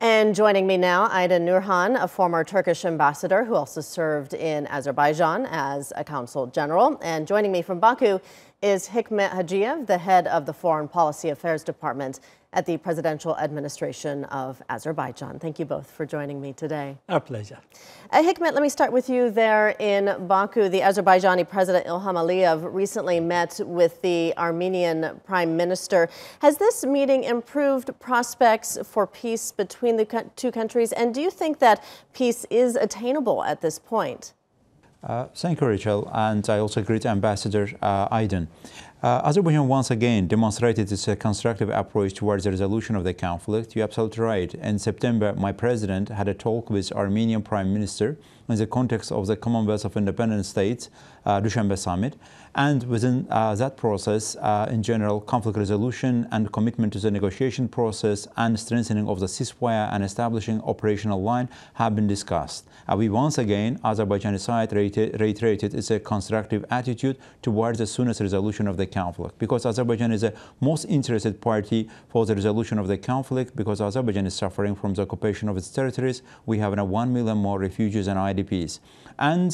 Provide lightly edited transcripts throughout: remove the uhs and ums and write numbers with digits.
And joining me now, Aydin Nurhan, a former Turkish ambassador who also served in Azerbaijan as a consul general. And joining me from Baku is Hikmet Hacıyev, the head of the Foreign Policy Affairs Department at the Presidential Administration of Azerbaijan. Thank you both for joining me today. Our pleasure. Hikmet, let me start with you there in Baku. The Azerbaijani President Ilham Aliyev recently met with the Armenian Prime Minister. Has this meeting improved prospects for peace between the two countries? And do you think that peace is attainable at this point? Thank you, Rachel, and I also greet Ambassador Aydin. Azerbaijan once again demonstrated its constructive approach towards the resolution of the conflict. You're absolutely right. In September, my president had a talk with Armenian Prime Minister in the context of the Commonwealth of Independent States Dushanbe Summit. And within that process, in general, conflict resolution and commitment to the negotiation process and strengthening of the ceasefire and establishing operational line have been discussed. We once again, Azerbaijani side reiterated its constructive attitude towards the soonest resolution of the conflict, because Azerbaijan is the most interested party for the resolution of the conflict, because Azerbaijan is suffering from the occupation of its territories. We have now 1 million more refugees and IDPs. And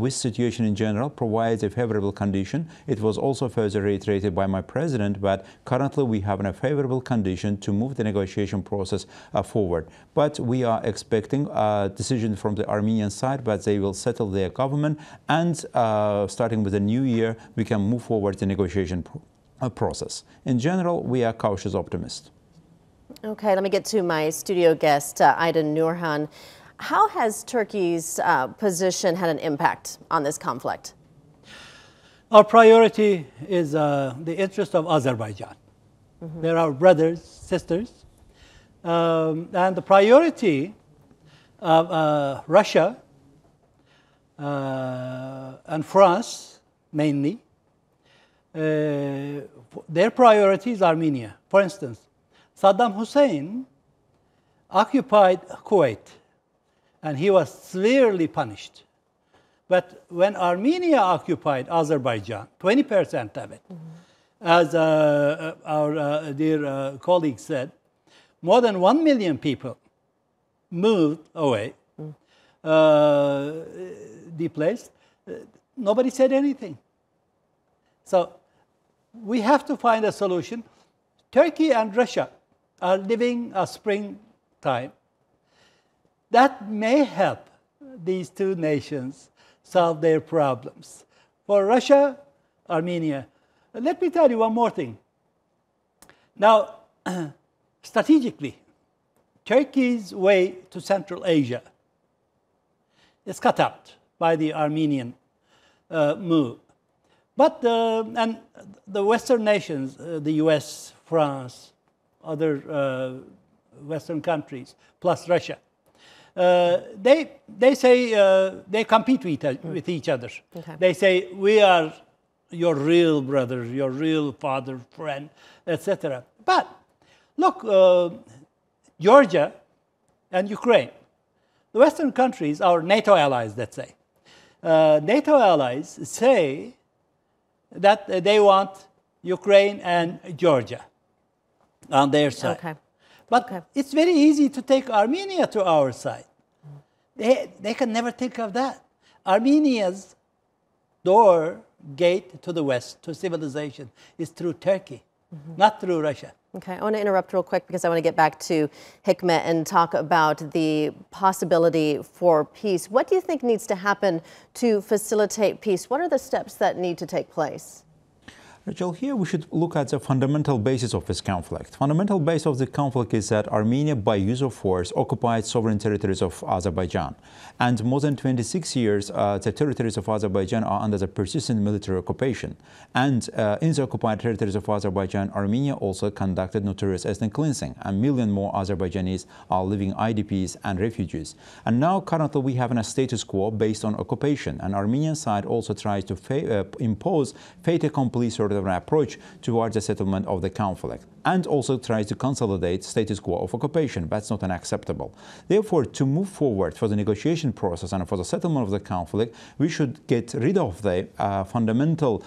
this situation in general provides a favorable condition. It was also further reiterated by my president, but currently we have a favorable condition to move the negotiation process forward. But we are expecting a decision from the Armenian side, but they will settle their government, and starting with the new year, we can move forward the negotiation process. In general, we are cautious optimists. Okay, let me get to my studio guest, Aydin Nurhan. How has Turkey's position had an impact on this conflict? Our priority is the interest of Azerbaijan. They're our brothers, sisters. And the priority of Russia and France, mainly, their priority is Armenia. For instance, Saddam Hussein occupied Kuwait, and he was severely punished. But when Armenia occupied Azerbaijan, 20% of it, as our dear colleague said, more than 1 million people moved away, displaced. Nobody said anything. So we have to find a solution. Turkey and Russia are living a springtime. That may help these two nations solve their problems. For Russia, Armenia. Let me tell you one more thing. Now, strategically, Turkey's way to Central Asia is cut out by the Armenian move. But and the Western nations, the US, France, other Western countries, plus Russia, they say they compete with each other. Okay. They say, we are your real brother, your real father, friend, etc. But look, Georgia and Ukraine, the Western countries, our NATO allies, let's say. NATO allies say that they want Ukraine and Georgia on their side. Okay. But it's very easy to take Armenia to our side. They can never think of that. Armenia's gate to the West, to civilization, is through Turkey, not through Russia. Okay, I want to interrupt real quick because I want to get back to Hikmet and talk about the possibility for peace. What do you think needs to happen to facilitate peace? What are the steps that need to take place? Rachel, here we should look at the fundamental basis of this conflict. Fundamental base of the conflict is that Armenia, by use of force, occupied sovereign territories of Azerbaijan. And more than 26 years, the territories of Azerbaijan are under the persistent military occupation. And in the occupied territories of Azerbaijan, Armenia also conducted notorious ethnic cleansing. A million more Azerbaijanis are living IDPs and refugees. And now, currently, we have a status quo based on occupation. And Armenian side also tries to impose fait accompli sort of an approach towards the settlement of the conflict. and also tries to consolidate status quo of occupation. That's not unacceptable. Therefore, to move forward for the negotiation process and for the settlement of the conflict, we should get rid of the fundamental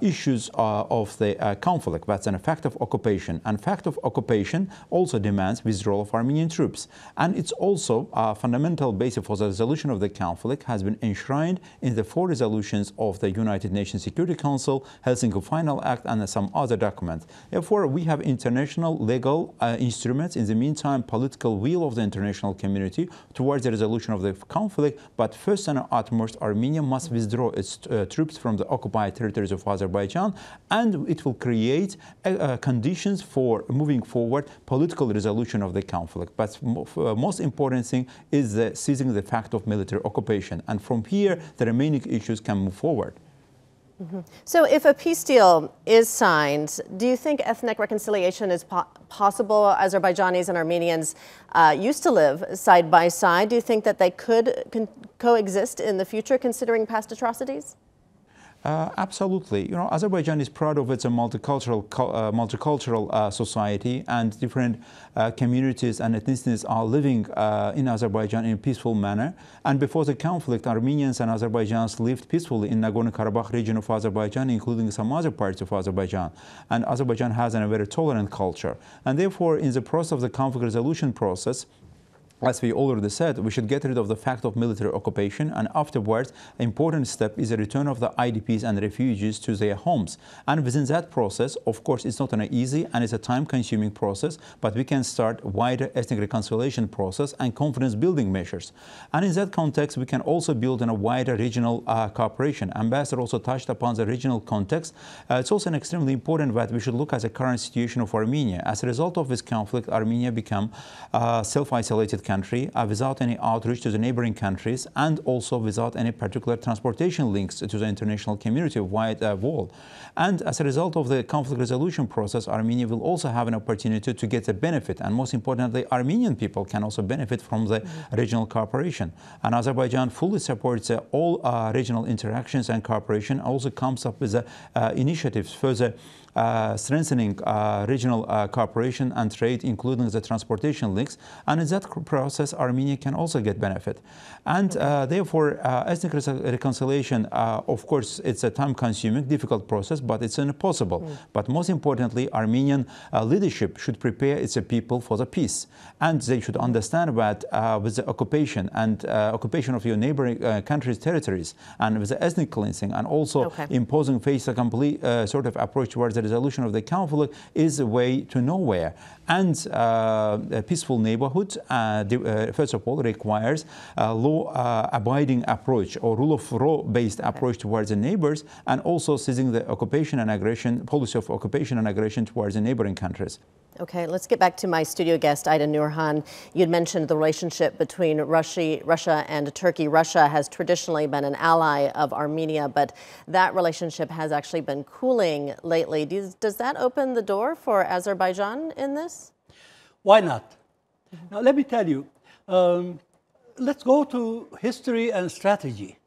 issues of the conflict. That's an fact of occupation. And fact of occupation also demands withdrawal of Armenian troops. And it's also a fundamental basis for the resolution of the conflict has been enshrined in the 4 resolutions of the United Nations Security Council, Helsinki Final Act, and some other documents. Therefore, we have international legal instruments. In the meantime, political will of the international community towards the resolution of the conflict. But first and utmost, Armenia must withdraw its troops from the occupied territories of Azerbaijan, and it will create conditions for moving forward political resolution of the conflict. But most important thing is seizing the fact of military occupation. And from here, the remaining issues can move forward. So if a peace deal is signed, do you think ethnic reconciliation is possible? Azerbaijanis and Armenians used to live side by side. Do you think that they could coexist in the future, considering past atrocities? Absolutely. You know, Azerbaijan is proud of its multicultural society, and different communities and ethnicities are living in Azerbaijan in a peaceful manner. And before the conflict, Armenians and Azerbaijanis lived peacefully in Nagorno-Karabakh region of Azerbaijan, including some other parts of Azerbaijan. And Azerbaijan has a very tolerant culture. And therefore, in the process of the conflict resolution process, as we already said, we should get rid of the fact of military occupation, and afterwards, an important step is the return of the IDPs and refugees to their homes. And within that process, of course, it's not an easy and it's a time-consuming process, but we can start wider ethnic reconciliation process and confidence-building measures. And in that context, we can also build on a wider regional cooperation. Ambassador also touched upon the regional context. It's also extremely important that we should look at the current situation of Armenia. As a result of this conflict, Armenia became a self-isolated country without any outreach to the neighboring countries, and also without any particular transportation links to the international community of wide world. And as a result of the conflict resolution process, Armenia will also have an opportunity to get a benefit, and most importantly, Armenian people can also benefit from the regional cooperation. And Azerbaijan fully supports all regional interactions and cooperation, also comes up with initiatives further strengthening regional cooperation and trade, including the transportation links. And in that process, Armenia can also get benefit. And therefore, ethnic reconciliation, of course, it's a time-consuming, difficult process, but it's impossible. But most importantly, Armenian leadership should prepare its people for the peace. And they should understand that with the occupation and occupation of your neighboring countries' territories, and with the ethnic cleansing, and also imposing face a complete sort of approach towards the resolution of the conflict is a way to nowhere. And a peaceful neighborhood, first of all, requires a law-abiding approach or rule of law-based approach towards the neighbors, and also seizing the occupation and aggression, policy of occupation and aggression towards the neighboring countries. Okay, let's get back to my studio guest, Aida Nurhan. You'd mentioned the relationship between Russia and Turkey. Russia has traditionally been an ally of Armenia, but that relationship has actually been cooling lately. Does that open the door for Azerbaijan in this? Why not? Now, let me tell you, let's go to history and strategy.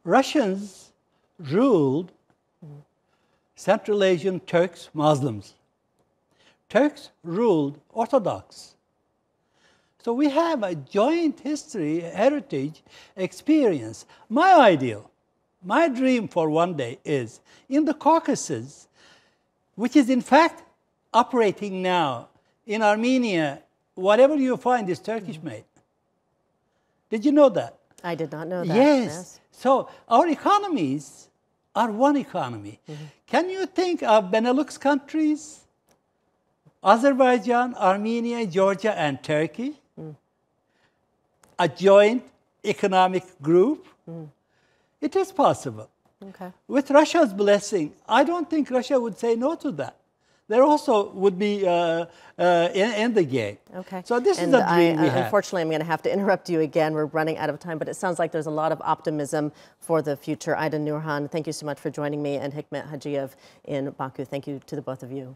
Russians ruled Central Asian Turks, Muslims. Turks ruled Orthodox. So we have a joint history, heritage, experience. My ideal, my dream for one day is in the Caucasus, which is in fact operating now in Armenia, whatever you find is Turkish made. Did you know that? I did not know that. Yes. So our economies are one economy. Can you think of Benelux countries? Azerbaijan, Armenia, Georgia, and Turkey, a joint economic group. It is possible. Okay. With Russia's blessing, I don't think Russia would say no to that. There also would be in the game. Okay. So this is a dream we have. Unfortunately, I'm going to have to interrupt you again. We're running out of time, but it sounds like there's a lot of optimism for the future. Aida Nurhan, thank you so much for joining me, and Hikmet Hajiev in Baku. Thank you to the both of you.